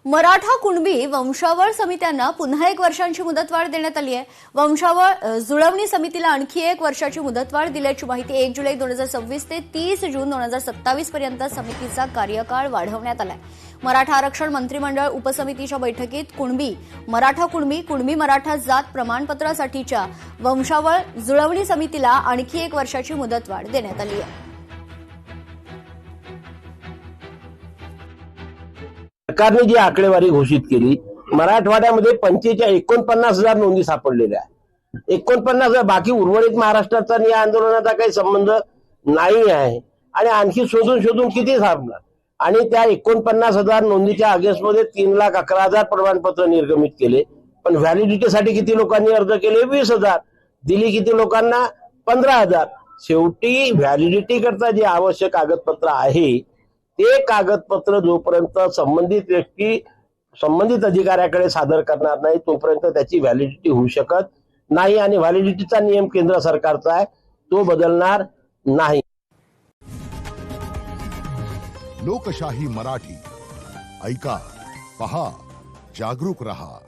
मराठा कुणबी वंशावळ समित्यांना पुन्हा 1 वर्षांची मुदतवाढ देण्यात आली आहे। वंशावळ जुळवणी समितीला आणखी 1 वर्षाची मुदतवाढ दिल्याची माहिती 1 जुलै 2026 ते 30 जून 2027 पर्यंत समितीचा कार्यकाळ वाढवण्यात आलाय। मराठा आरक्षण मंत्रिमंडळ उपसमितीच्या बैठकीत कुणबी मराठा जात प्रमाणपत्रासाठीच्या वंशावळ जुळवणी समितीला आणखी 1 वर्षाची मुदतवाढ देण्यात आली आहे। सरकारने जी आकडेवारी घोषित केली, मराठवाड्यामध्ये 49,000 नोंदी सापडलेल्या आहे। 49,000, बाकी उर्वरित महाराष्ट्राचा आणि या आंदोलनाचा काही संबंध नाही आहे। आणि आणखी शोधून किती सापडणार? आणि त्या 49,000 नोंदीच्या अगेन्स्टमध्ये 3,11,000 प्रमाणपत्र निर्गमित केले, पण व्हॅलिडिटीसाठी किती लोकांनी अर्ज केले? 20,000 दिली, किती लोकांना? 15,000। शेवटी व्हॅलिडिटी करता जे आवश्यक कागदपत्र आहे ते कागदपत्र जोपर्यंत संबंधित व्यक्ती संबंधित अधिकाऱ्याकडे सादर करणार नाही तोपर्यंत त्याची व्हॅलिडिटी होऊ शकत नाही। आणि व्हॅलिडिटीचा नियम केंद्र सरकारचा आहे, तो बदलणार नाही। लोकशाही मराठी ऐका, पहा, जागरूक रहा।